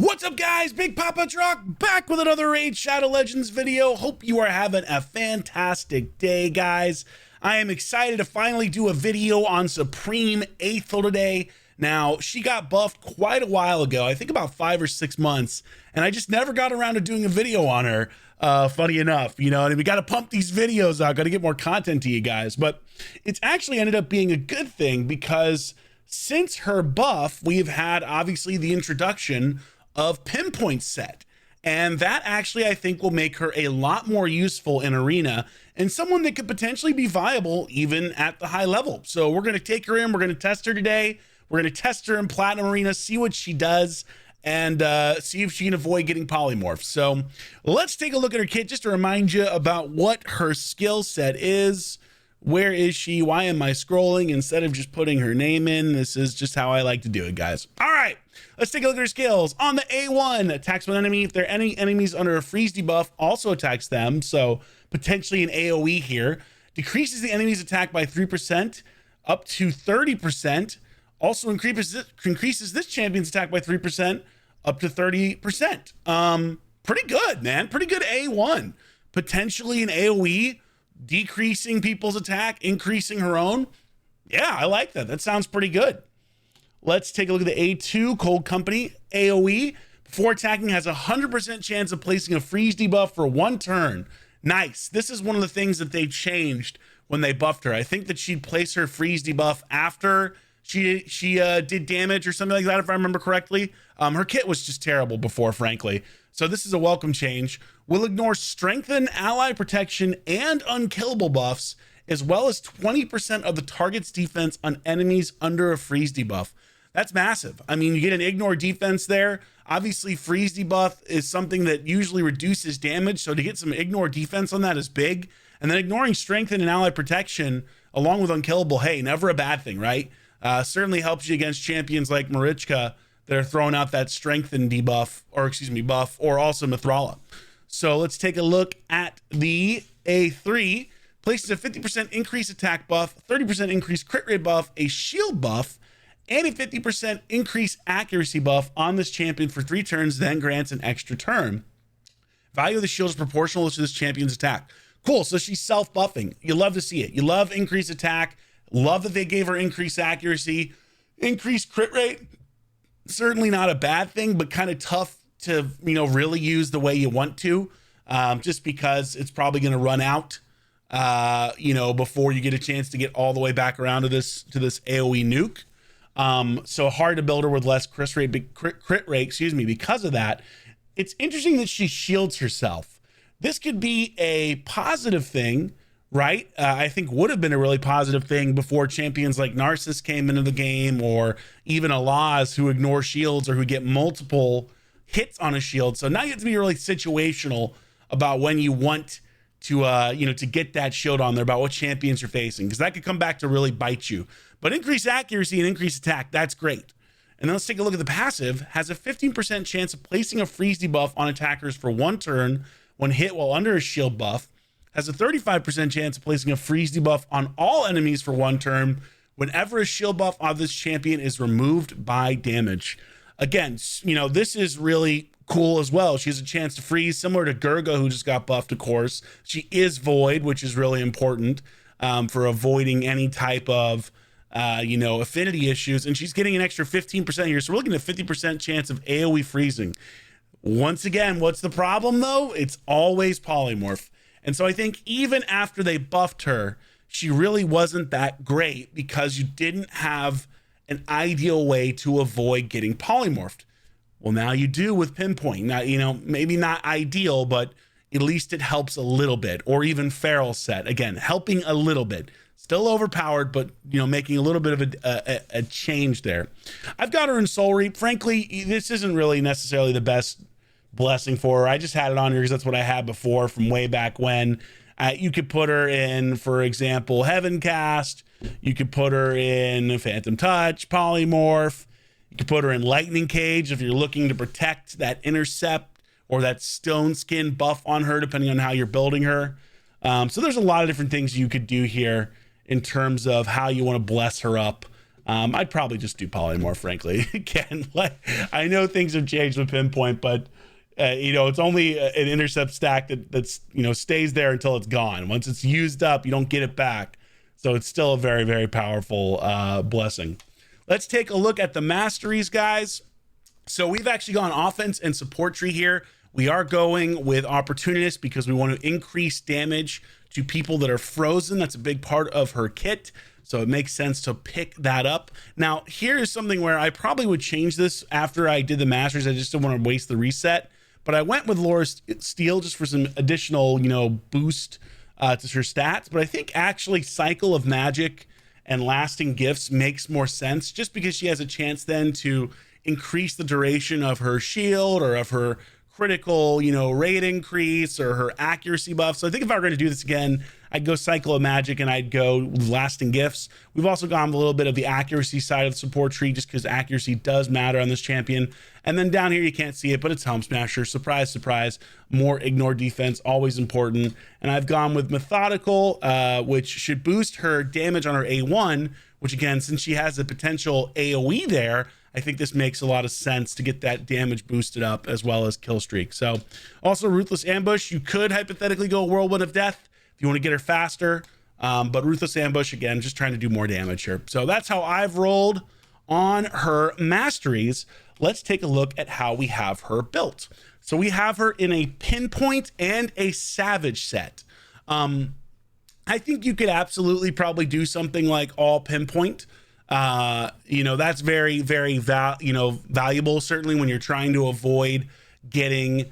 What's up, guys? Big Papa Drock back with another Raid Shadow Legends video. Hope you are having a fantastic day, guys. I am excited to finally do a video on Supreme Athel today. Now, she got buffed quite a while ago, I think about 5 or 6 months, and I just never got around to doing a video on her. Funny enough, you know, and we got to pump these videos out, got to get more content to you guys. But it's actually ended up being a good thing because since her buff, we've had obviously the introduction of pinpoint set, and that actually I think will make her a lot more useful in arena and someone that could potentially be viable even at the high level. So we're going to take her in, we're going to test her today, we're going to test her in platinum arena, see what she does, and see if she can avoid getting polymorphed. So let's take a look at her kit just to remind you about what her skill set is. Where is she? Why am I scrolling instead of just putting her name in? This is just how I like to do it, guys. All right, let's take a look at her skills. On the A1, attacks one enemy. If there are any enemies under a freeze debuff, also attacks them. So potentially an AoE here. Decreases the enemy's attack by 3% up to 30%. Also increases this champion's attack by 3% up to 30%. Pretty good, man. Pretty good A1. Potentially an AoE. Decreasing people's attack, increasing her own. Yeah, I like that. That sounds pretty good. Let's take a look at the A2 Cold Company AoE. Before attacking, has a 100% chance of placing a freeze debuff for 1 turn. Nice. This is one of the things that they changed when they buffed her. I think that she'd place her freeze debuff after she did damage or something like that, if I remember correctly. Her kit was just terrible before, frankly. So this is a welcome change. Will ignore strengthen, ally protection, and unkillable buffs, as well as 20% of the target's defense on enemies under a freeze debuff. That's massive. I mean, you get an ignore defense there. Obviously, freeze debuff is something that usually reduces damage, so to get some ignore defense on that is big. And then ignoring strengthen and ally protection, along with unkillable, hey, never a bad thing, right? Certainly helps you against champions like Marichka that are throwing out that strengthen debuff, or excuse me, buff, or also Mithrala. So let's take a look at the A3. Places a 50% increase attack buff, 30% increase crit rate buff, a shield buff, and a 50% increase accuracy buff on this champion for 3 turns, then grants an extra turn. Value of the shield is proportional to this champion's attack. Cool, so she's self-buffing. You love to see it. You love increased attack. Love that they gave her increased accuracy. Increased crit rate, certainly not a bad thing, but kind of tough to, you know, really use the way you want to, just because it's probably going to run out, you know, before you get a chance to get all the way back around to this AoE nuke. So hard to build her with less crit rate, excuse me, because of that. It's interesting that she shields herself. This could be a positive thing, right? I think would have been a really positive thing before champions like Narcissus came into the game, or even Alaz who ignore shields or who get multiple hits on a shield. So now you have to be really situational about when you want to, you know, to get that shield on there, about what champions you're facing, because that could come back to really bite you. But increased accuracy and increased attack, that's great. And then let's take a look at the passive. Has a 15% chance of placing a freeze debuff on attackers for 1 turn when hit while under a shield buff. Has a 35% chance of placing a freeze debuff on all enemies for 1 turn whenever a shield buff of this champion is removed by damage. Again, you know, this is really cool as well. She has a chance to freeze, similar to Gurga, who just got buffed, of course. She is void, which is really important for avoiding any type of, you know, affinity issues. And she's getting an extra 15% here. So we're looking at a 50% chance of AoE freezing. Once again, what's the problem, though? It's always polymorph. And so I think even after they buffed her, she really wasn't that great because you didn't have an ideal way to avoid getting polymorphed. Well, now you do with pinpoint. Now, you know, maybe not ideal, but at least it helps a little bit. Or even feral set, again, helping a little bit. Still overpowered, but, you know, making a little bit of a change there. I've got her in Soul Reap. Frankly, this isn't really necessarily the best blessing for her. I just had it on here because that's what I had before from way back when. You could put her in, for example, Heaven Cast. You could put her in Phantom Touch, Polymorph. You could put her in Lightning Cage if you're looking to protect that Intercept or that Stone Skin buff on her, depending on how you're building her. So there's a lot of different things you could do here in terms of how you want to bless her up. I'd probably just do polymorph, frankly. Again, like, I know things have changed with pinpoint, but you know, it's only an intercept stack that's you know, stays there until it's gone. Once it's used up, you don't get it back. So it's still a very, very powerful blessing. Let's take a look at the masteries, guys. So we've actually gone offense and support tree here. We are going with opportunist because we want to increase damage to people that are frozen. That's a big part of her kit. So it makes sense to pick that up. Now, here's something where I probably would change this after I did the masteries. I just don't want to waste the reset. But I went with Laura Steele just for some additional, you know, boost to her stats. But I think actually Cycle of Magic and Lasting Gifts makes more sense just because she has a chance then to increase the duration of her shield or of her critical, you know, rate increase or her accuracy buff. So I think if I were going to do this again, I'd go Cycle of Magic and I'd go Lasting Gifts. We've also gone with a little bit of the accuracy side of the support tree just because accuracy does matter on this champion. And then down here, you can't see it, but it's Helm Smasher. Surprise, surprise. More ignore defense, always important. And I've gone with Methodical, which should boost her damage on her A1, which again, since she has a potential AoE there, I think this makes a lot of sense to get that damage boosted up as well as kill streak. So also Ruthless Ambush, you could hypothetically go Whirlwind of Death if you want to get her faster. But Ruthless Ambush, again, just trying to do more damage here. So that's how I've rolled on her masteries. Let's take a look at how we have her built. So we have her in a pinpoint and a savage set. I think you could absolutely probably do something like all pinpoint. You know, that's very, very valuable, certainly when you're trying to avoid getting,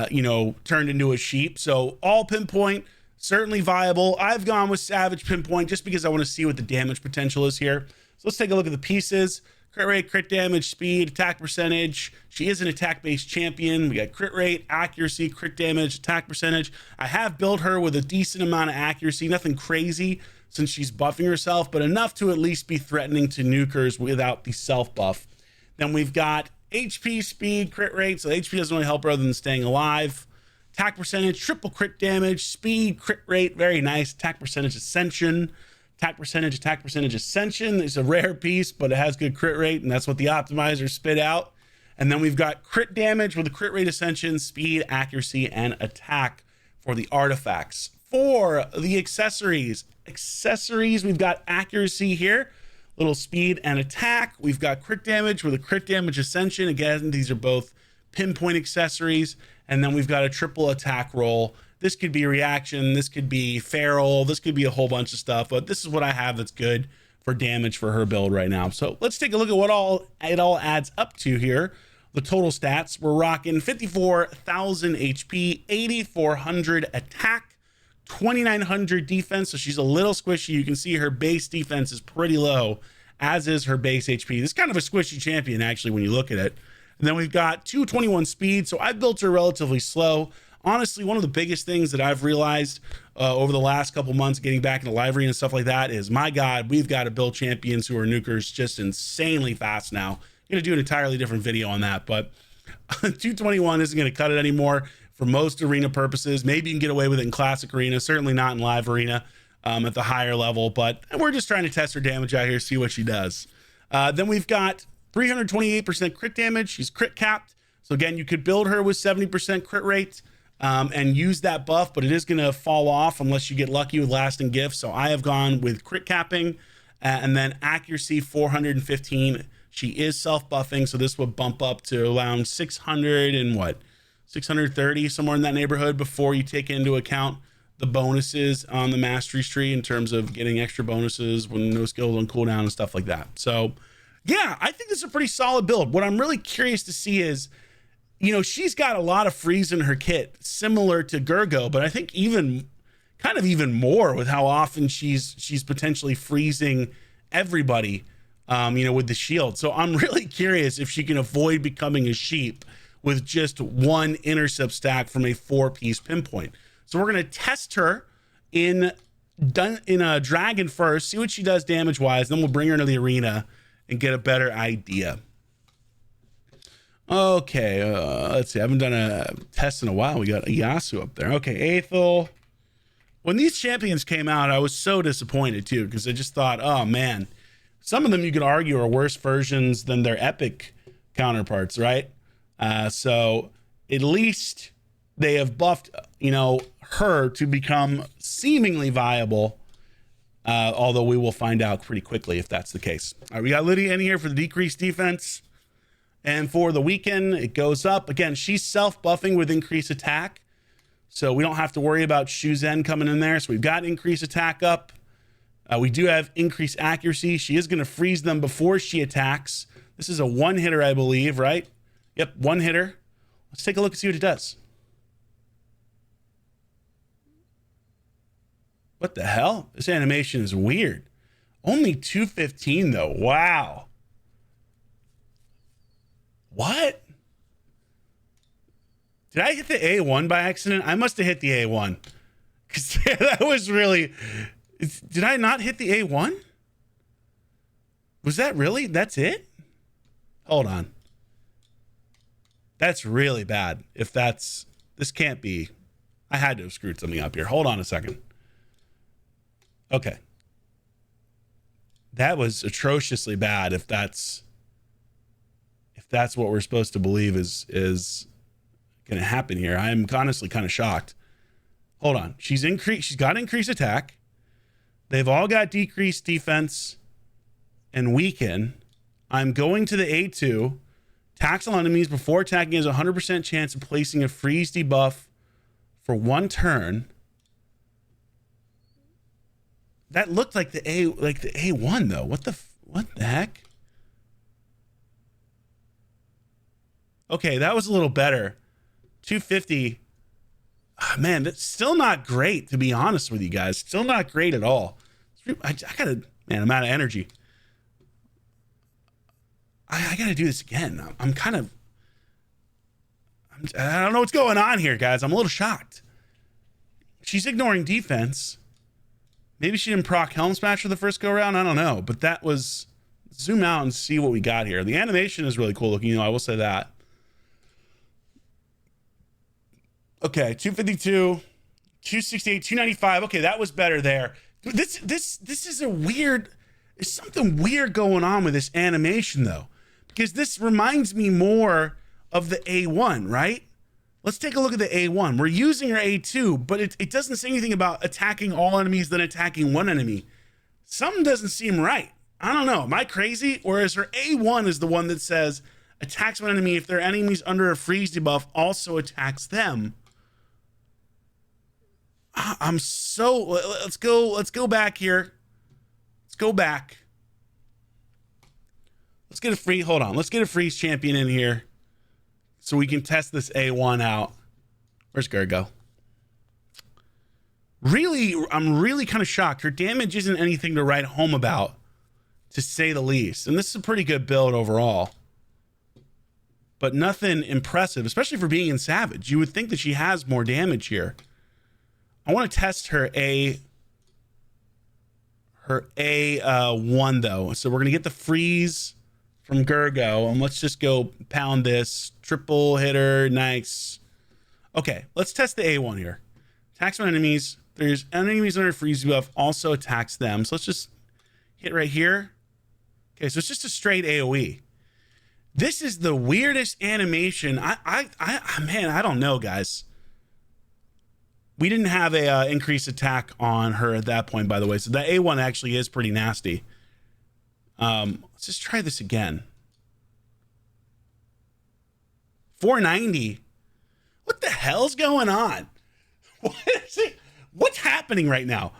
you know, turned into a sheep. So all pinpoint, certainly viable. I've gone with savage pinpoint just because I want to see what the damage potential is here. So let's take a look at the pieces. Crit rate, crit damage, speed, attack percentage. She is an attack-based champion. We got crit rate, accuracy, crit damage, attack percentage. I have built her with a decent amount of accuracy, nothing crazy since she's buffing herself, but enough to at least be threatening to nukers without the self buff. Then we've got HP, speed, crit rate. So HP doesn't really help her other than staying alive. Attack percentage, triple crit damage, speed, crit rate, very nice. Attack percentage, ascension. Attack percentage, ascension. It's a rare piece, but it has good crit rate, and that's what the optimizer spit out. And then we've got crit damage with the crit rate, ascension, speed, accuracy, and attack for the artifacts. For the accessories, we've got accuracy here, little speed and attack. We've got crit damage with a crit damage, ascension. Again, these are both pinpoint accessories. And then we've got a triple attack roll. This could be reaction, this could be feral, this could be a whole bunch of stuff, but this is what I have that's good for damage for her build right now. So let's take a look at what it all adds up to here. The total stats, we're rocking 54,000 HP, 8,400 attack, 2,900 defense. So she's a little squishy. You can see her base defense is pretty low, as is her base HP. This is kind of a squishy champion, actually, when you look at it. And then we've got 221 speed. So I built her relatively slow. Honestly, one of the biggest things that I've realized over the last couple months getting back into live arena and stuff like that is, my God, we've got to build champions who are nukers just insanely fast now. I'm going to do an entirely different video on that, but 221 isn't going to cut it anymore for most arena purposes. Maybe you can get away with it in classic arena, certainly not in live arena at the higher level, but we're just trying to test her damage out here, see what she does. Then we've got 328% crit damage. She's crit capped. So again, you could build her with 70% crit rate. And use that buff, but it is going to fall off unless you get lucky with lasting gifts. So I have gone with crit capping and then accuracy 415. She is self buffing, so this would bump up to around 600 and what, 630, somewhere in that neighborhood, before you take into account the bonuses on the mastery tree in terms of getting extra bonuses when no skills on cooldown and stuff like that. So yeah, I think this is a pretty solid build. What I'm really curious to see is, you know, she's got a lot of freeze in her kit, similar to Gergo, but I think even more with how often she's potentially freezing everybody, you know, with the shield. So I'm really curious if she can avoid becoming a sheep with just one intercept stack from a 4-piece pinpoint. So we're gonna test her in a dragon first, see what she does damage wise, then we'll bring her into the arena and get a better idea. Okay, let's see. I haven't done a test in a while. We got Yasu up there. Okay, Athel. When these champions came out, I was so disappointed too, because I just thought, oh man, some of them you could argue are worse versions than their epic counterparts, right? So at least they have buffed, you know, her to become seemingly viable. Although we will find out pretty quickly if that's the case. All right, we got Lydia in here for the decreased defense. And for the weaken, it goes up. Again, she's self-buffing with increased attack. So we don't have to worry about Shu Zhen coming in there. So we've got increased attack up. We do have increased accuracy. She is going to freeze them before she attacks. This is a one-hitter, I believe, right? Yep, one hitter. Let's take a look and see what it does. What the hell? This animation is weird. Only 215 though. Wow. What? Did I hit the A1 by accident? I must have hit the A1. Because that was really... Did I not hit the A1? Was that really? That's it? Hold on. That's really bad. If that's... This can't be... I had to have screwed something up here. Hold on a second. Okay. That was atrociously bad if that's what we're supposed to believe is going to happen here. I'm honestly kind of shocked. Hold on. She's got increased attack. They've all got decreased defense and weaken. I'm going to the A2. Tax on enemies before attacking has a 100% chance of placing a freeze debuff for one turn. That looked like the A1 though. What the heck? Okay, that was a little better. 250. Oh, man, that's still not great, to be honest with you guys. Still not great at all. I gotta, man, I'm out of energy. I gotta do this again. I don't know what's going on here, guys. I'm a little shocked. She's ignoring defense. Maybe she didn't proc Helm Smash for the first go around. I don't know, but that was... Zoom out and see what we got here. The animation is really cool looking, you know, I will say that. Okay, 252, 268, 295. Okay, that was better there. This is a weird... There's something weird going on with this animation, though. Because this reminds me more of the A1, right? Let's take a look at the A1. We're using her A2, but it doesn't say anything about attacking all enemies, then attacking one enemy. Something doesn't seem right. I don't know. Am I crazy? Whereas her A1 is the one that says attacks one enemy. If their enemies under a freeze debuff, also attacks them. I'm so... Let's go back here. Let's go back. Let's get a free... Hold on. Let's get a freeze champion in here so we can test this A1 out. Where's Gergo? Really, I'm really kind of shocked. Her damage isn't anything to write home about, to say the least. And this is a pretty good build overall. But nothing impressive, especially for being in Savage. You would think that she has more damage here. I want to test her A1 though. So we're going to get the freeze from Gergo, and let's just go pound this. Triple hitter, nice. Okay, let's test the A1 here. Attacks on enemies. There's enemies under freeze buff, also attacks them. So let's just hit right here. Okay, so it's just a straight AoE. This is the weirdest animation. Man, I don't know, guys. We didn't have a increased attack on her at that point, by the way. So that A1 actually is pretty nasty. Let's just try this again. 490. What the hell's going on? What is it? What's happening right now?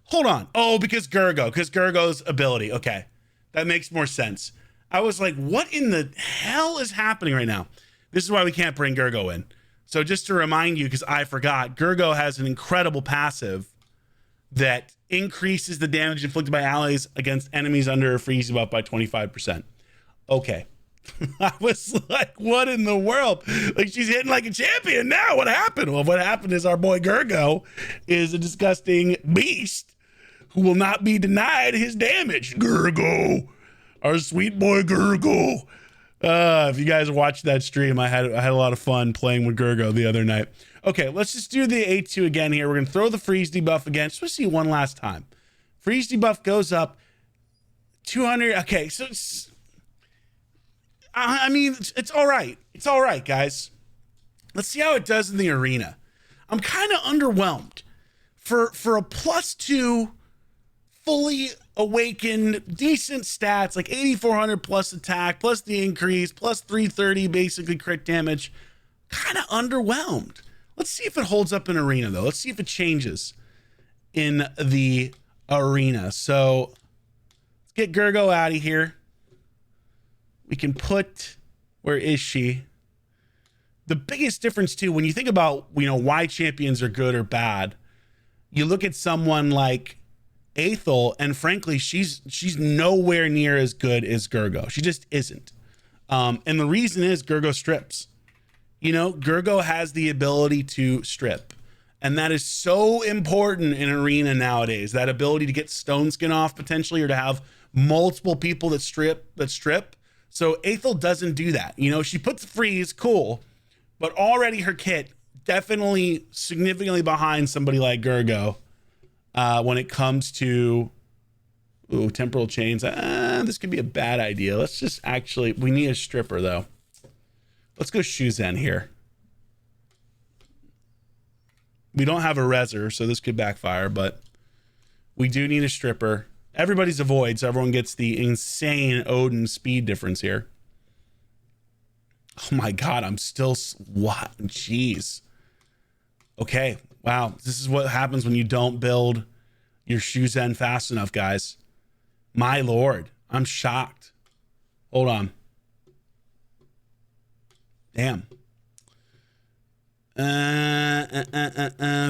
Hold on. Oh, because Gergo's ability. Okay. That makes more sense. I was like, what in the hell is happening right now? This is why we can't bring Gergo in. So just to remind you, because I forgot, Gergo has an incredible passive that increases the damage inflicted by allies against enemies under a freeze buff by 25%. Okay. I was like, what in the world? Like, she's hitting like a champion now. What happened? Well, what happened is our boy Gergo is a disgusting beast who will not be denied his damage. Gergo, our sweet boy Gergo. If you guys watched that stream, I had a lot of fun playing with Gergo the other night. Okay, let's just do the A2 again here. We're going to throw the freeze debuff again. Just to see one last time. Freeze debuff goes up. 200. Okay, so I mean, it's all right. It's all right, guys. Let's see how it does in the arena. I'm kind of underwhelmed for a +2 fully awakened, decent stats like 8,400 plus attack, plus the increase, plus 330 basically crit damage. Kind of underwhelmed. Let's see if it holds up in arena though. Let's see if it changes in the arena. So let's get Gergo out of here. We can put, where is she? The biggest difference too, when you think about, why champions are good or bad, you look at someone like Athel, and frankly, she's nowhere near as good as Gergo. She just isn't. And the reason is Gergo strips. Gergo has the ability to strip. And that is so important in arena nowadays. That ability to get stone skin off potentially, or to have multiple people that strip. So Athel doesn't do that. She puts freeze, cool. But already her kit definitely significantly behind somebody like Gergo when it comes to temporal chains. This could be a bad idea. Let's just we need a stripper though. Let's go Shuzen here. We don't have a reser, so this could backfire, but we do need a stripper. Everybody's a void, so everyone gets the insane Odin speed difference here. Oh my God, I'm still, what? Jeez. Okay, wow. This is what happens when you don't build your Shuzen fast enough, guys. My Lord, I'm shocked. Hold on. Damn.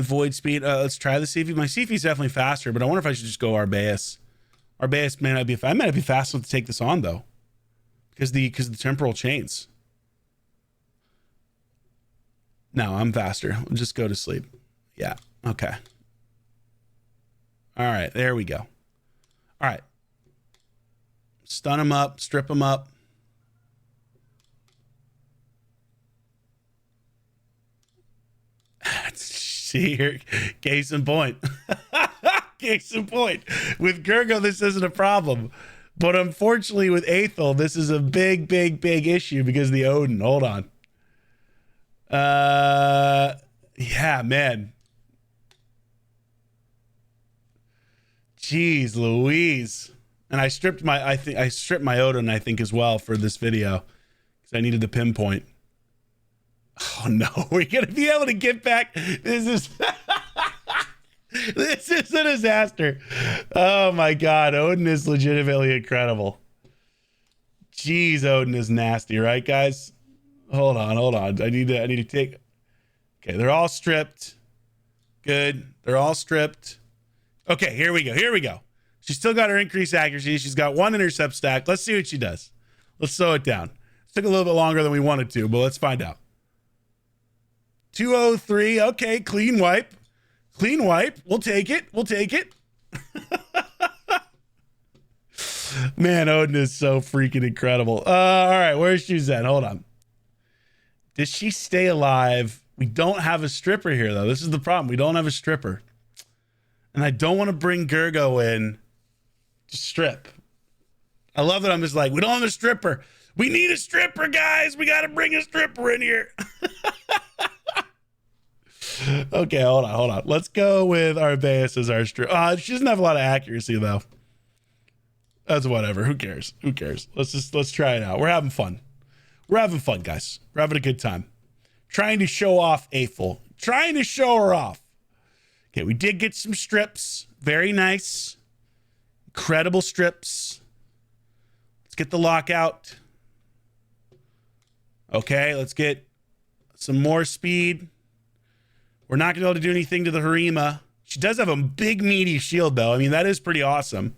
Void speed. Let's try the CV. My CV is definitely faster, but I wonder if I should just go Arbaeus. Arbaeus may not be. I might be fast enough to take this on though, because the temporal chains. No, I'm faster. I'll just go to sleep. Yeah. Okay. All right. There we go. All right. Stun him up. Strip him up. See here. Case in point. Case in point. With Gergo, this isn't a problem. But unfortunately, with Athel, this is a big, big, big issue because of the Odin. Hold on. Yeah, man. Jeez Louise. And I stripped my Odin, I think, as well for this video, because I needed the pinpoint. Oh no, we're gonna be able to get back. This is this is a disaster. Oh my God, Odin is legitimately incredible. Jeez, Odin is nasty, right, guys? Hold on. I need to take. Okay, they're all stripped. Good. They're all stripped. Okay, here we go. She's still got her increased accuracy. She's got 1 intercept stack. Let's see what she does. Let's slow it down. It took a little bit longer than we wanted to, but let's find out. 203. Okay, clean wipe. Clean wipe. We'll take it. Man, Odin is so freaking incredible. All right, where's Shuzen? Hold on. Does she stay alive? We don't have a stripper here, though. This is the problem. We don't have a stripper. And I don't want to bring Gergo in to strip. I love that I'm just like, we don't have a stripper. We need a stripper, guys. We got to bring a stripper in here. Okay, hold on. Let's go with Arbaeus as our stripper. She doesn't have a lot of accuracy, though. That's whatever. Who cares? Let's try it out. We're having fun. We're having fun, guys. We're having a good time. Trying to show off Athel. Trying to show her off. Okay, we did get some strips. Very nice. Incredible strips. Let's get the lockout. Okay, let's get some more speed. We're not going to be able to do anything to the Harima. She does have a big, meaty shield, though. I mean, that is pretty awesome.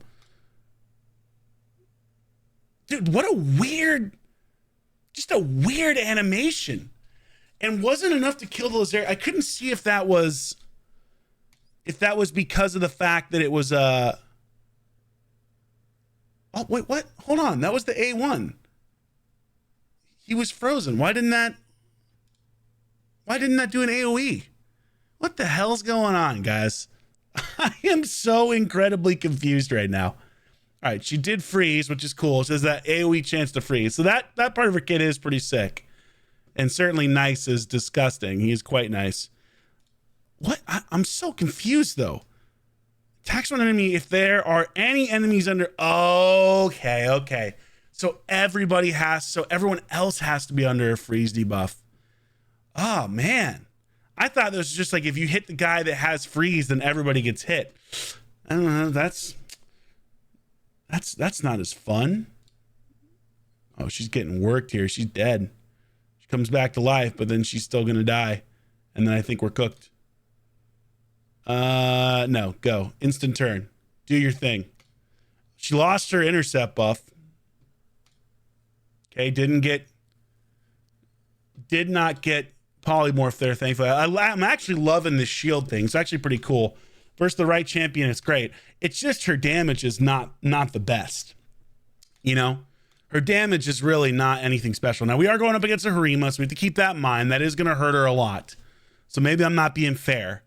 Dude, what a weird... Just a weird animation. And wasn't enough to kill the Lazaria. I couldn't see if that was because of the fact that it was oh wait, what? Hold on. That was the A1. He was frozen. Why didn't that do an AoE? What the hell's going on, guys? I am so incredibly confused right now. All right, she did freeze, which is cool. It says that AoE chance to freeze. So that part of her kit is pretty sick. And certainly nice is disgusting. He is quite nice. What? I'm so confused, though. Attacks one enemy if there are any enemies under... Okay. So everyone else has to be under a freeze debuff. Oh, man. I thought this was just like if you hit the guy that has freeze, then everybody gets hit. I don't know. That's not as fun. Oh, she's getting worked here. She's dead. She comes back to life, but then she's still going to die. And then I think we're cooked. No, go. Instant turn. Do your thing. She lost her intercept buff. Okay, did not get polymorph there, thankfully. I'm actually loving this shield thing. It's actually pretty cool. Versus the right champion, it's great. It's just her damage is not the best. You know? Her damage is really not anything special. Now, we are going up against a Harima, so we have to keep that in mind. That is going to hurt her a lot. So maybe I'm not being fair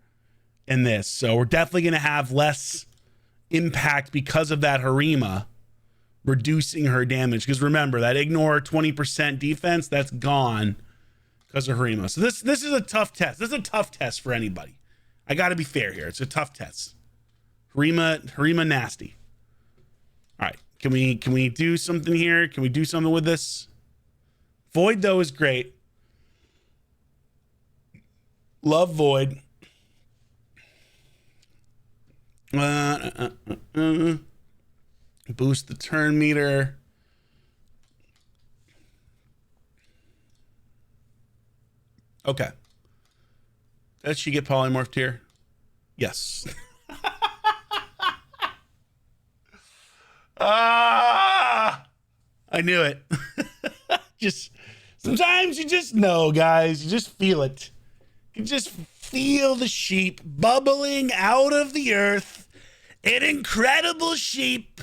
in this. So we're definitely going to have less impact because of that Harima reducing her damage. Because remember, that ignore 20% defense, that's gone because of Harima. So this is a tough test. This is a tough test for anybody. I got to be fair here. It's a tough test. Harima nasty. All right. Can we do something here? Can we do something with this? Void, though, is great. Love Void. Boost the turn meter. Okay. Does she get polymorphed here? Yes. I knew it. Just sometimes you just know, guys. You just feel it. You just feel the sheep bubbling out of the earth. An incredible sheep.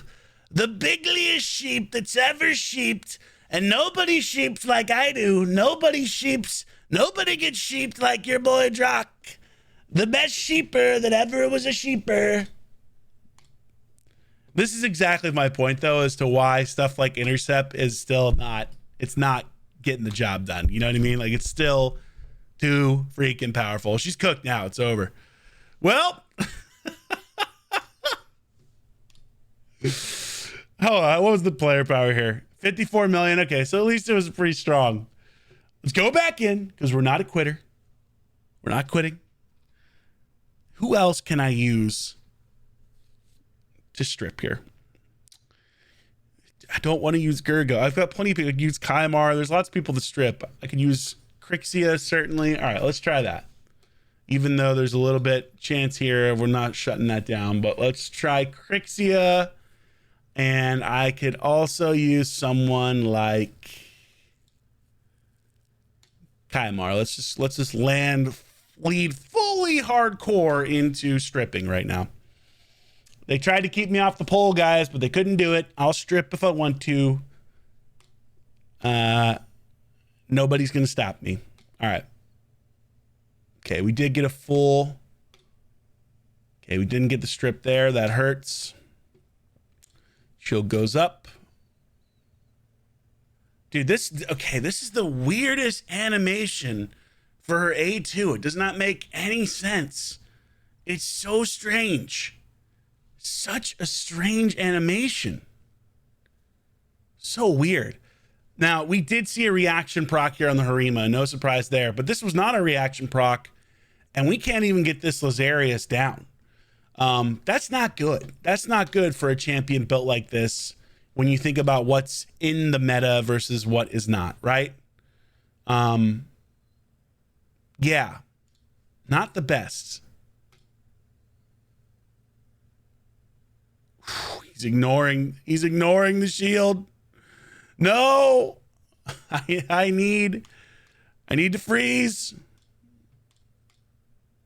The bigliest sheep that's ever sheeped. And nobody sheeps like I do. Nobody sheeps. Nobody gets sheeped like your boy Drock. The best sheeper that ever was a sheeper. This is exactly my point, though, as to why stuff like intercept is still not getting the job done. You know what I mean? Like, it's still too freaking powerful. She's cooked now. It's over. Well, what was the player power here? 54 million. Okay, so at least it was pretty strong. Let's go back in because we're not a quitter. We're not quitting. Who else can I use to strip here? I don't want to use Gurgo. I've got plenty of people. I can use Kaimar. There's lots of people to strip. I can use Crixia, certainly. All right, let's try that. Even though there's a little bit chance here, we're not shutting that down. But let's try Crixia. And I could also use someone like Kaimar. Let's just lead fully hardcore into stripping right now. They tried to keep me off the pole, guys, but they couldn't do it. I'll strip if I want to. Nobody's going to stop me. All right. Okay, we did get a full. Okay, we didn't get the strip there. That hurts. Shield goes up. Dude, this is the weirdest animation for her A2. It does not make any sense. It's so strange. Such a strange animation. So weird. Now, we did see a reaction proc here on the Harima. No surprise there. But this was not a reaction proc. And we can't even get this Lazarius down. That's not good. That's not good for a champion built like this when you think about what's in the meta versus what is not, right? Yeah. Not the best. He's ignoring the shield. No. I need to freeze.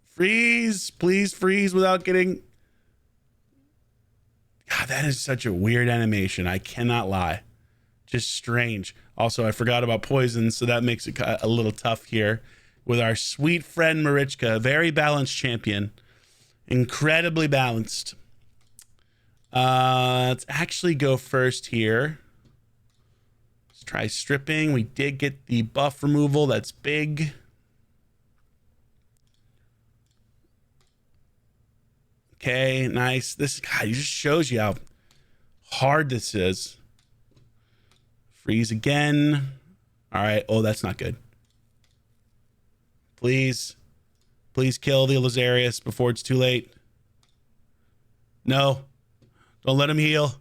Freeze. Please freeze without getting. God, that is such a weird animation. I cannot lie. Just strange. Also, I forgot about poison, so that makes it a little tough here with our sweet friend Marichka. Very balanced champion. Incredibly balanced. Let's actually go first here. Let's try stripping. We did get the buff removal. That's big. Okay, nice. This guy just shows you how hard this is. Freeze again. All right. Oh, that's not good. Please. Please kill the Lazarius before it's too late. No. Don't let him heal.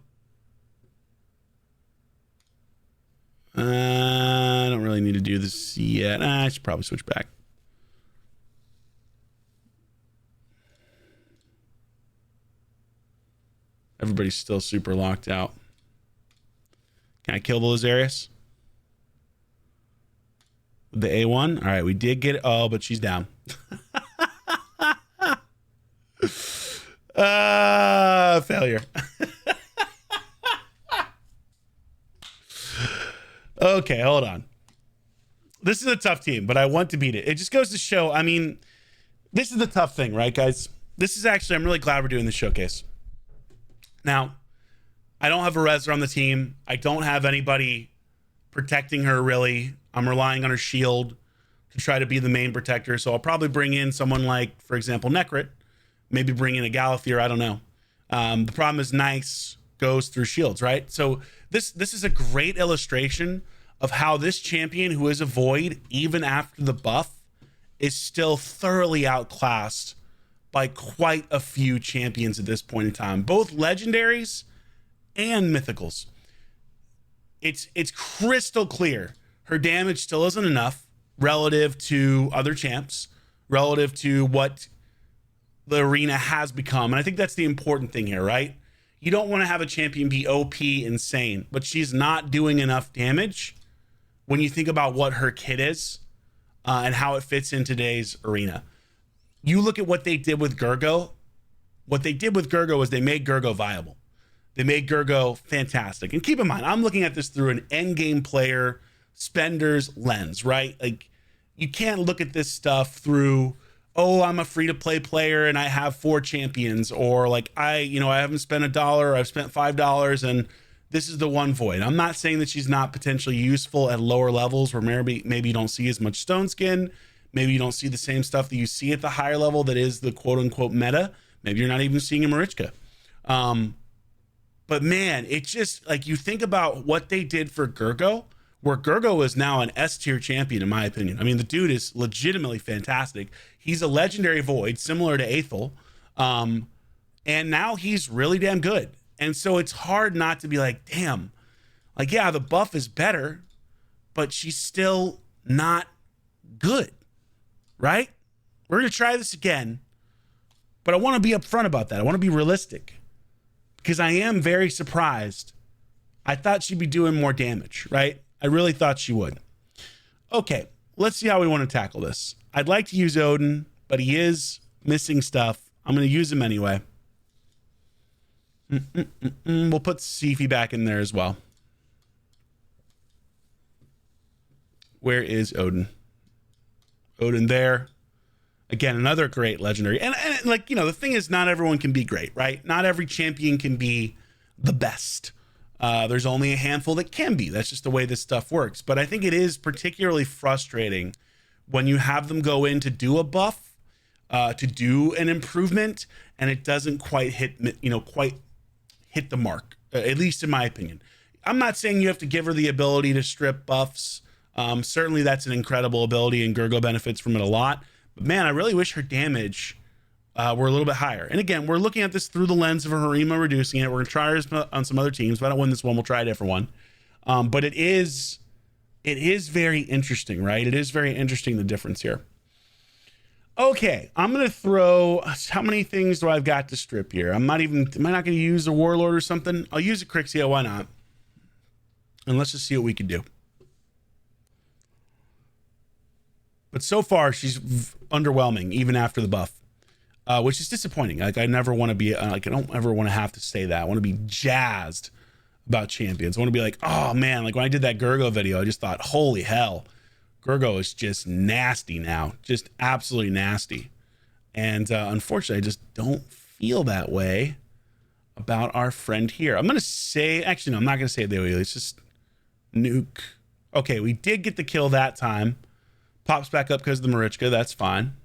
I don't really need to do this yet. I should probably switch back. Everybody's still super locked out. Can I kill the Lazarius? The A1? All right, we did get it. Oh, but she's down. Failure. Okay, hold on. This is a tough team, but I want to beat it. It just goes to show, I mean, this is the tough thing, right, guys? This is actually, I'm really glad we're doing this showcase. Now, I don't have a Rezer on the team. I don't have anybody protecting her, really. I'm relying on her shield to try to be the main protector. So I'll probably bring in someone like, for example, Necrit. Maybe bring in a Galathier. I don't know. The problem is Nice goes through shields, right? So this is a great illustration of how this champion, who is a Void, even after the buff, is still thoroughly outclassed by quite a few champions at this point in time, both legendaries and mythicals. It's crystal clear her damage still isn't enough relative to other champs, relative to what the arena has become. And I think that's the important thing here, right? You don't want to have a champion be OP insane, but she's not doing enough damage when you think about what her kit is and how it fits in today's arena. You look at what they did with Gergo. What they did with Gergo is they made Gergo viable. They made Gergo fantastic. And keep in mind, I'm looking at this through an endgame player, spender's lens, right? Like, you can't look at this stuff through, oh, I'm a free-to-play player and I have 4 champions, or like I haven't spent $1, I've spent $5, and this is the one Void. I'm not saying that she's not potentially useful at lower levels where maybe you don't see as much stone skin. Maybe you don't see the same stuff that you see at the higher level that is the quote-unquote meta. Maybe you're not even seeing a Marichka. But man, it's just like, you think about what they did for Gergo, where Gergo is now an S-tier champion, in my opinion. I mean, the dude is legitimately fantastic. He's a legendary Void, similar to Athel. And now he's really damn good. And so it's hard not to be like, damn, like, yeah, the buff is better, but she's still not good, right? We're going to try this again, but I want to be upfront about that. I want to be realistic, because I am very surprised. I thought she'd be doing more damage, right? I really thought she would. Okay, let's see how we want to tackle this. I'd like to use Odin, but he is missing stuff. I'm going to use him anyway. We'll put Sifi back in there as well. Where is Odin? Odin there. Again, another great legendary. And like, the thing is, not everyone can be great, right? Not every champion can be the best. There's only a handful that can be. That's just the way this stuff works. But I think it is particularly frustrating when you have them go in to do a buff, to do an improvement, and it doesn't quite hit the mark, at least in my opinion. I'm not saying you have to give her the ability to strip buffs. Certainly that's an incredible ability, and Gergo benefits from it a lot. But man, I really wish her damage were a little bit higher. And again, we're looking at this through the lens of a Harima reducing it. We're going to try her on some other teams. If I don't win this one, we'll try a different one. But it is very interesting, right? It is very interesting, the difference here. Okay, I'm going to throw, how many things do I've got to strip here? am I not going to use a Warlord or something? I'll use a Crixia, why not? And let's just see what we can do. But so far, she's underwhelming, even after the buff, which is disappointing. Like, I never want to be, I don't ever want to have to say that. I want to be jazzed about champions. I want to be like, oh man, like when I did that Gergo video, I just thought, holy hell, Gergo is just nasty now, just absolutely nasty. And unfortunately, I just don't feel that way about our friend here. I'm going to say, actually, no, I'm not going to say the Let's just nuke. Okay, we did get the kill that time. Pops back up because of the Marichka. That's fine.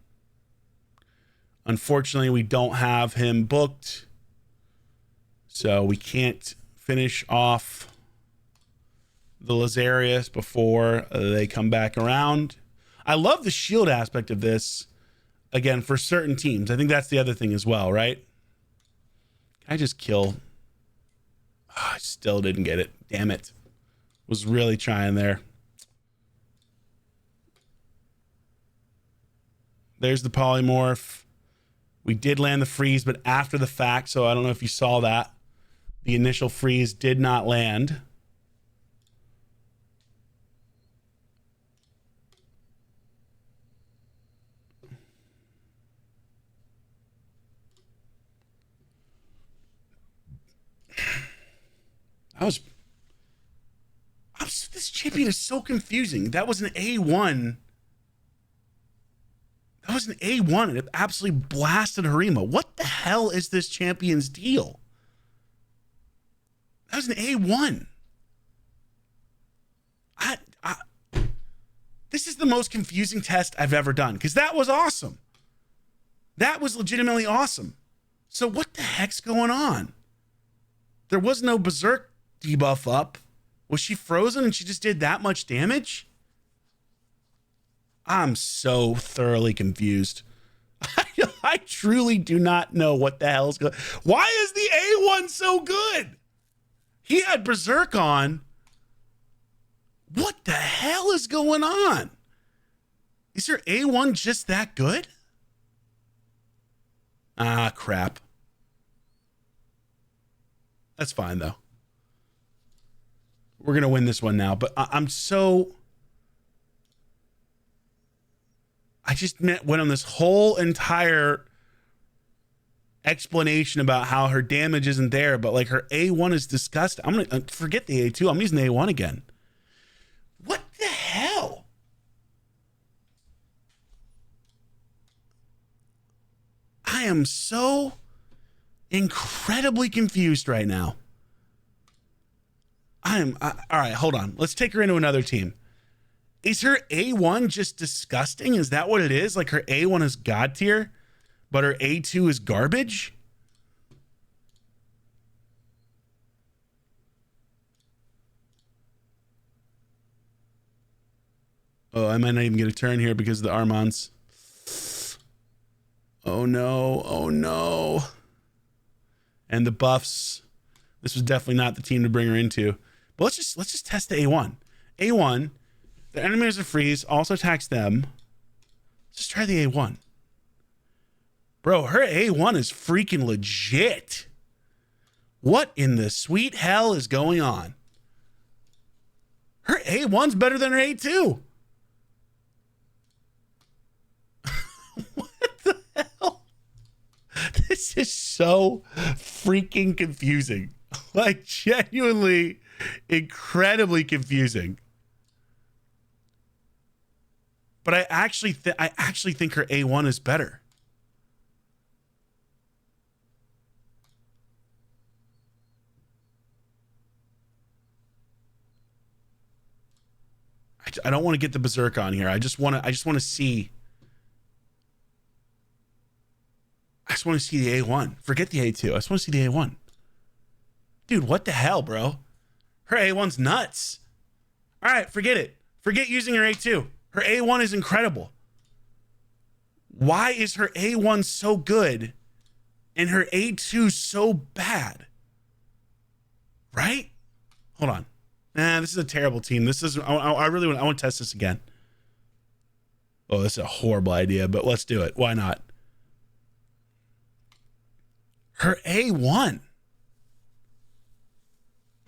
Unfortunately, we don't have him booked. So we can't finish off the Lazarius before they come back around. I love the shield aspect of this. Again, for certain teams. I think that's the other thing as well, right? Can I just kill? Oh, I still didn't get it. Damn it. Was really trying there. There's the polymorph. We did land the freeze, but after the fact, so I don't know if you saw that. The initial freeze did not land. This champion is so confusing. That was an A1. That was an A1 and it absolutely blasted Harima. What the hell is this champion's deal? That was an A1. This is the most confusing test I've ever done because that was awesome. That was legitimately awesome. So what the heck's going on? There was no Berserk debuff up. Was she frozen and she just did that much damage? I'm so thoroughly confused. I truly do not know what the hell's going on. Why is the A1 so good? He had Berserk on. What the hell is going on? Is your A1 just that good? Ah, crap. That's fine, though. We're going to win this one now, but I'm so... I just went on this whole entire explanation about how her damage isn't there, but like her A1 is disgusting. I'm going to forget the A2. I'm using the A1 again. What the hell? I am so incredibly confused right now. All right, hold on. Let's take her into another team. Is her A1 just disgusting? Is that what it is? Like her A1 is god tier, but her A2 is garbage? Oh, I might not even get a turn here because of the Armans. Oh no, oh no. And the buffs. This was definitely not the team to bring her into. But let's just test the A1. A1, the enemies are freeze, also attacks them. Let's just try the A1. Bro, her A1 is freaking legit. What in the sweet hell is going on? Her A1's better than her A2. What the hell? This is so freaking confusing. Like, genuinely incredibly confusing. But I actually think her A1 is better. I don't want to get the Berserk on here. I just want to see. I just want to see the A1. Forget the A2. I just want to see the A1. Dude, what the hell, bro? Her A1's nuts. All right, forget it. Forget using her A2. Her A1 is incredible. Why is her A1 so good and her A2 so bad? Right? Hold on. Nah, this is a terrible team. This is I really want to test this again. Oh, this is a horrible idea, but let's do it. Why not? Her A1.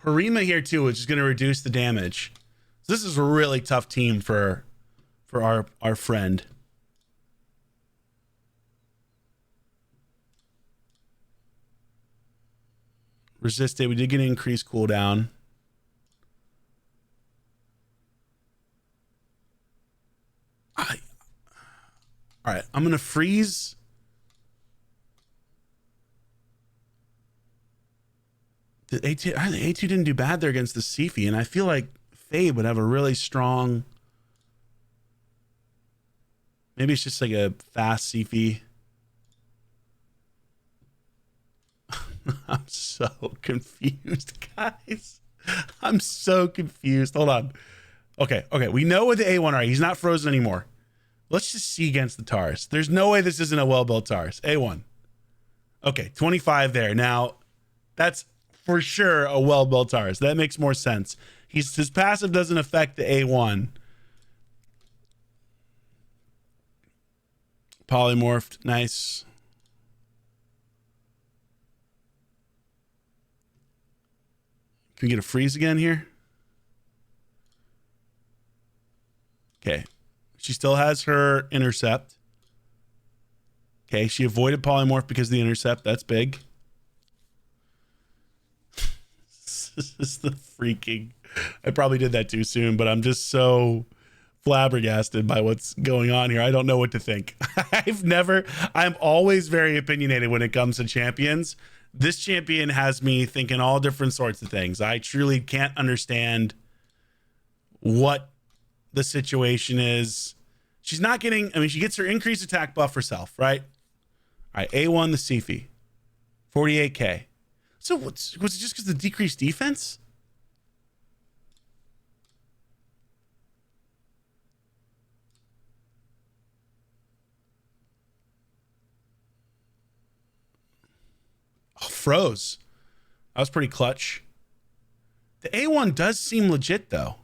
Harima here too, which is going to reduce the damage. So this is a really tough team for our friend. Resisted. We did get an increased cooldown. All right, I'm going to freeze. The A2, the A2 didn't do bad there against the Sifi, and I feel like Fade would have a really strong. Maybe it's just like a fast Sifi. I'm so confused, guys. I'm so confused. Hold on. Okay. We know what the A1 are. He's not frozen anymore. Let's just see against the Tars. There's no way this isn't a well-built Tars. A1. Okay, 25 there. Now, that's for sure a well-built Tars. That makes more sense. His passive doesn't affect the A1. Polymorphed. Nice. Can we get a freeze again here? Okay. She still has her intercept. Okay, she avoided polymorph because of the intercept. That's big. This is the freaking... I probably did that too soon, but I'm just so flabbergasted by what's going on here. I don't know what to think. I'm always very opinionated when it comes to champions. This champion has me thinking all different sorts of things. I truly can't understand what the situation is. She's not getting, I mean, she gets her increased attack buff herself, right? All right, A1 the Sifi, 48k. So was it just because of the decreased defense? Oh, froze. That was pretty clutch. The A1 does seem legit, though.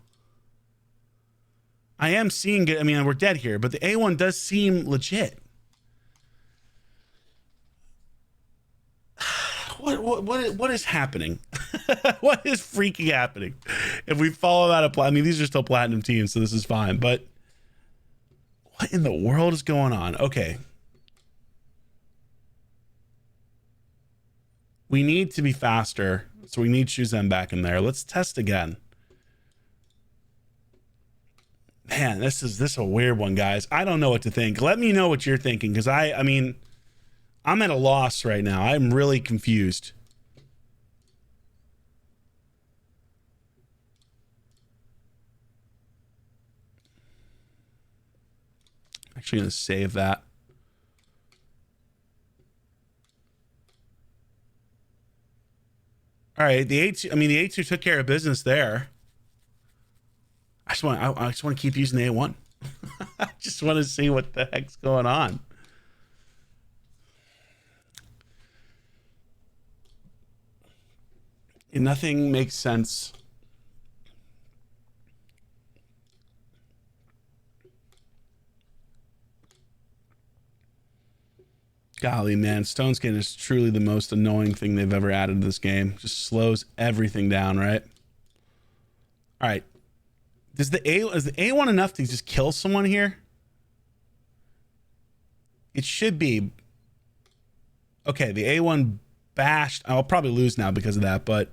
I am seeing it. I mean, we're dead here, but the A1 does seem legit. What is happening? What is freaking happening? If we follow that up, I mean, these are still platinum teams, so this is fine. But what in the world is going on? Okay. We need to be faster, so we need Shuzhen back in there. Let's test again. Man, this is a weird one, guys. I don't know what to think. Let me know what you're thinking, because I mean, I'm at a loss right now. I'm really confused. Actually going to save that. All right, the A2, I mean, the A2 took care of business there. I just want to keep using the A1. I just want to see what the heck's going on. Nothing makes sense. Golly, man, Stone Skin is truly the most annoying thing they've ever added to this game. Just slows everything down, right? All right. Is the A1 enough to just kill someone here? It should be. Okay, the A1 bashed. I'll probably lose now because of that, but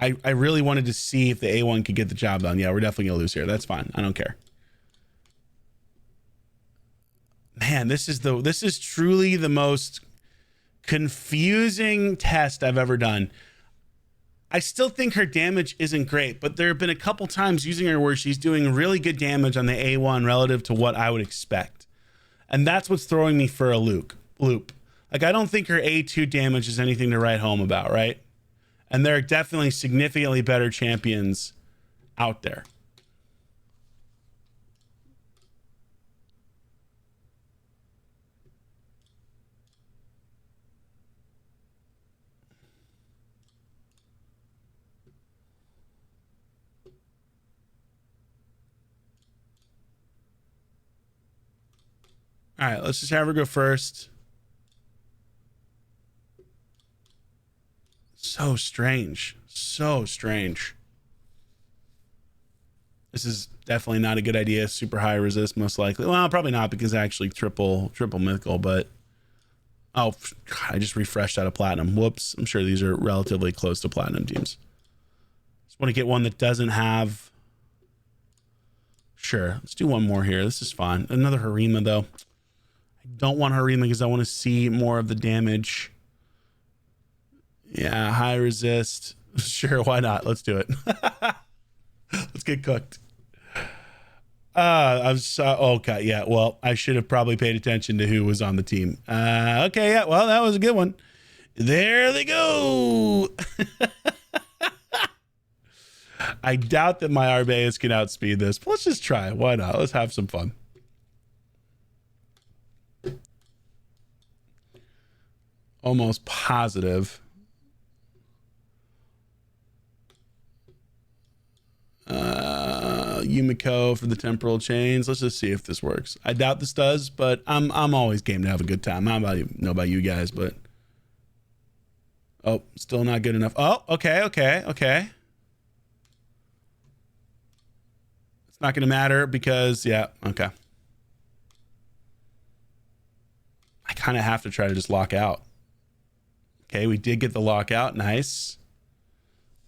I really wanted to see if the A1 could get the job done. Yeah, we're definitely gonna lose here. That's fine. I don't care. Man, this is truly the most confusing test I've ever done. I still think her damage isn't great, but there have been a couple times using her where she's doing really good damage on the A1 relative to what I would expect. And that's what's throwing me for a loop. Like, I don't think her A2 damage is anything to write home about, right? And there are definitely significantly better champions out there. All right, let's just have her go first. So strange. So strange. This is definitely not a good idea. Super high resist, most likely. Well, probably not, because actually triple mythical, but oh, God, I just refreshed out of platinum. Whoops. I'm sure these are relatively close to platinum teams. Just want to get one that doesn't have. Sure, let's do one more here. This is fine. Another Harima, though. I don't want Harima because I want to see more of the damage Yeah, high resist. Sure, why not? Let's do it. Let's get cooked. I'm so okay. Yeah, well, I should have probably paid attention to who was on the team. Okay, yeah, well, that was a good one. There they go. I doubt that my Arbaeus can outspeed this, but let's just try it. Why not? Let's have some fun. Almost positive. Yumiko for the temporal chains. Let's just see if this works. I doubt this does, but I'm always game to have a good time. I don't know about you guys, but oh, still not good enough. Oh, okay. It's not going to matter because yeah, okay. I kind of have to try to just lock out. Okay, we did get the lockout. Nice.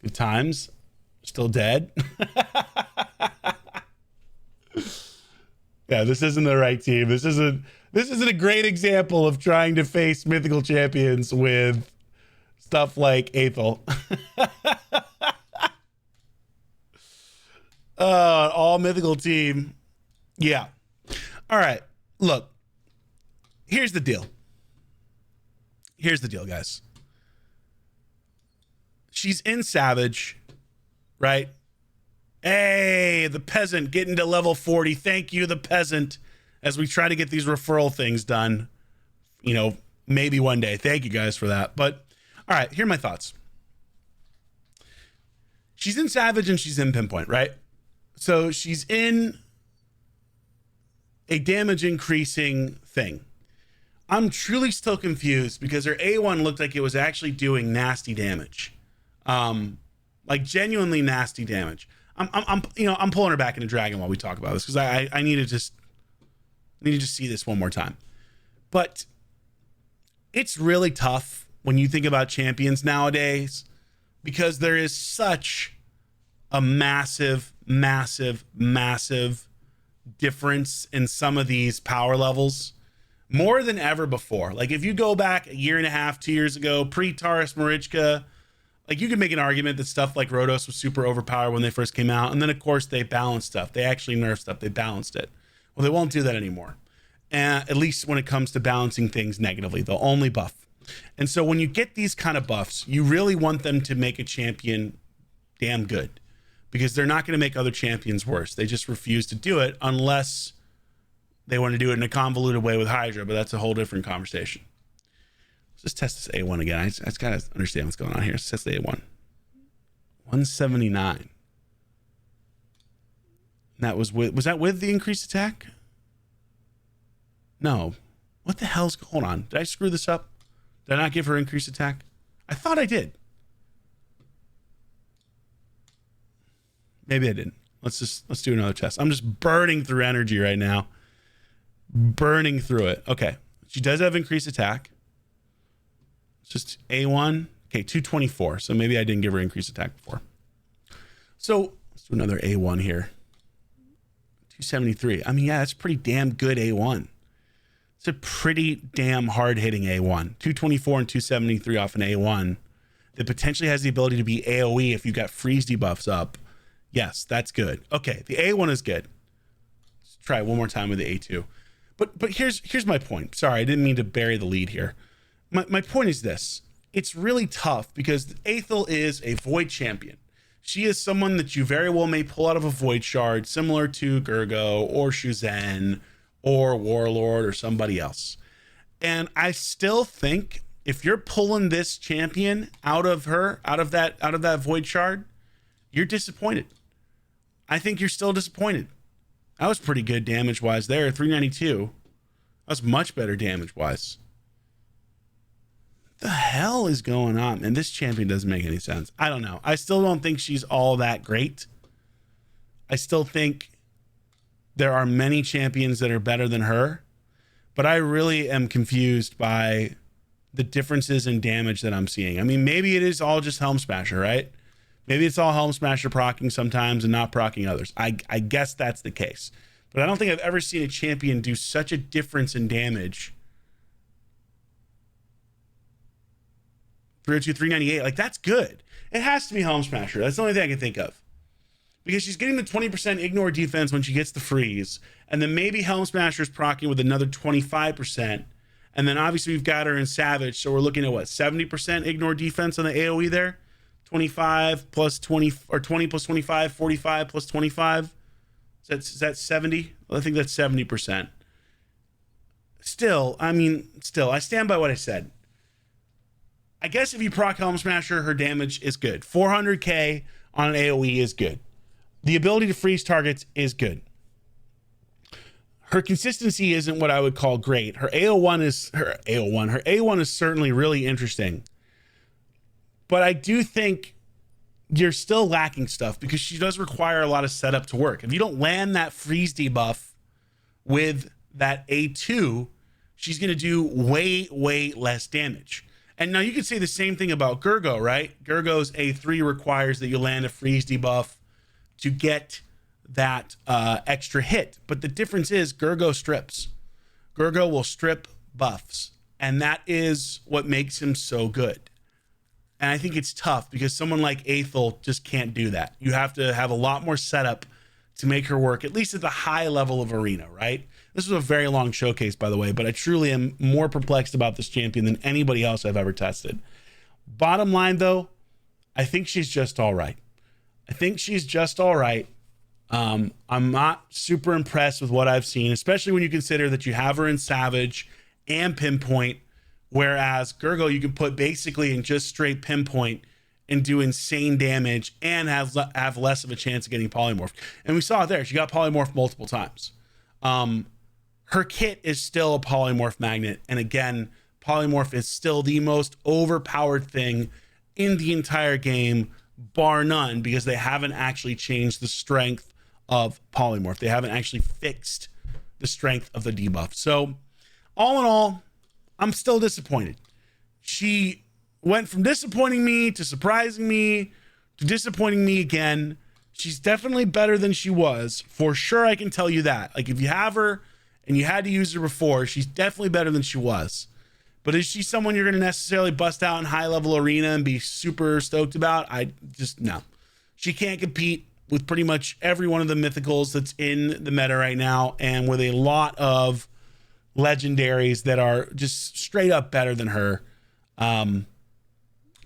Good times. Still dead. Yeah, this isn't the right team. This isn't a great example of trying to face mythical champions with stuff like Athel. All mythical team. Yeah. All right. Look. Here's the deal. Here's the deal, guys. She's in Savage, right? Hey, the peasant getting to level 40. Thank you, the peasant, as we try to get these referral things done. You know, maybe one day. Thank you guys for that. But, all right, here are my thoughts. She's in Savage and she's in Pinpoint, right? So she's in a damage increasing thing. I'm truly still confused because her A1 looked like it was actually doing nasty damage. Like genuinely nasty damage. I'm pulling her back into Dragon while we talk about this because I need to just see this one more time. But it's really tough when you think about champions nowadays because there is such a massive difference in some of these power levels more than ever before. Like if you go back a year and a half, 2 years ago, pre-Taurus Marichka, like you could make an argument that stuff like Rhodos was super overpowered when they first came out. And then of course they balanced stuff. They actually nerfed stuff. They balanced it. Well, they won't do that anymore. At least when it comes to balancing things negatively, they'll only buff. And so when you get these kind of buffs, you really want them to make a champion damn good because they're not going to make other champions worse. They just refuse to do it unless they want to do it in a convoluted way with Hydra, but that's a whole different conversation. Let's just test this A1 again. I just got to understand what's going on here. Let's test the A1. 179. That was that with the increased attack? No. What the hell's, hold on. Did I screw this up? Did I not give her increased attack? I thought I did. Maybe I didn't. Let's do another test. I'm just burning through energy right now. Burning through it. Okay. She does have increased attack. It's just A1. Okay, 224. So maybe I didn't give her increased attack before. So let's do another A1 here. 273. I mean, yeah, that's pretty damn good A1. It's a pretty damn hard-hitting A1. 224 and 273 off an A1 that potentially has the ability to be AoE if you got freeze debuffs up. Yes, that's good. Okay, the A1 is good. Let's try it one more time with the A2. But here's my point. Sorry, I didn't mean to bury the lead here. My point is this. It's really tough because Athel is a Void champion. She is someone that you very well may pull out of a Void Shard, similar to Gergo or Shuzen or Warlord or somebody else. And I still think if you're pulling this champion out of that Void Shard, you're disappointed. I think you're still disappointed. That was pretty good damage-wise there, 392. That was much better damage-wise. The hell is going on? And this champion doesn't make any sense. I don't know. I still don't think she's all that great. I still think there are many champions that are better than her, but I really am confused by the differences in damage that I'm seeing. I mean, maybe it is all just Helm Smasher, right? Maybe it's all Helm Smasher proccing sometimes and not proccing others. I guess that's the case. But I don't think I've ever seen a champion do such a difference in damage 302, 398. Like, that's good. It has to be Helm Smasher. That's the only thing I can think of. Because she's getting the 20% ignore defense when she gets the freeze. And then maybe Helm Smasher's proccing with another 25%. And then obviously we've got her in Savage. So we're looking at what, 70% ignore defense on the AoE there? 25 plus 20, or 20 plus 25, 45 plus 25. Is that 70? I think that's 70%. Still, I stand by what I said. I guess if you proc Helm Smasher, her damage is good. 400k on an AoE is good. The ability to freeze targets is good. Her consistency isn't what I would call great. Her AO1 is certainly really interesting. But I do think you're still lacking stuff because she does require a lot of setup to work. If you don't land that freeze debuff with that A2, she's going to do way, way less damage. And now you could say the same thing about Gergo, right? Gergo's A3 requires that you land a freeze debuff to get that extra hit. But the difference is Gergo strips. Gergo will strip buffs. And that is what makes him so good. And I think it's tough because someone like Athel just can't do that. You have to have a lot more setup to make her work, at least at the high level of arena, right? This was a very long showcase, by the way, but I truly am more perplexed about this champion than anybody else I've ever tested. Bottom line, though, I think she's just all right. I'm not super impressed with what I've seen, especially when you consider that you have her in Savage and Pinpoint, whereas Gergo you can put basically in just straight Pinpoint and do insane damage and have less of a chance of getting polymorphed. And we saw it there. She got polymorphed multiple times. Her kit is still a polymorph magnet. And again, polymorph is still the most overpowered thing in the entire game, bar none, because they haven't actually changed the strength of polymorph. They haven't actually fixed the strength of the debuff. So all in all, I'm still disappointed. She went from disappointing me to surprising me to disappointing me again. She's definitely better than she was. For sure, I can tell you that. Like, if you have her and you had to use her before, she's definitely better than she was. But is she someone you're going to necessarily bust out in high-level arena and be super stoked about? No. She can't compete with pretty much every one of the mythicals that's in the meta right now, and with a lot of legendaries that are just straight up better than her.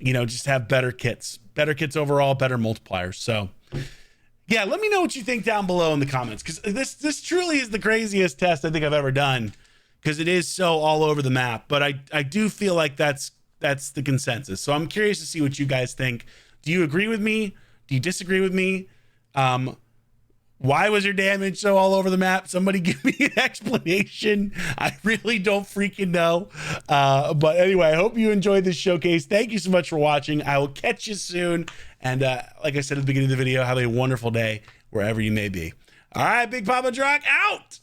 Just have better kits overall, better multipliers. So yeah, let me know what you think down below in the comments, because this truly is the craziest test I think I've ever done, because it is so all over the map. But I do feel like that's the consensus. So I'm curious to see what you guys think. Do you agree with me? Do you disagree with me? Why was your damage so all over the map? Somebody give me an explanation. I really don't freaking know. But anyway, I hope you enjoyed this showcase. Thank you so much for watching. I will catch you soon. And like I said at the beginning of the video, have a wonderful day wherever you may be. All right, Big Papa Drock out.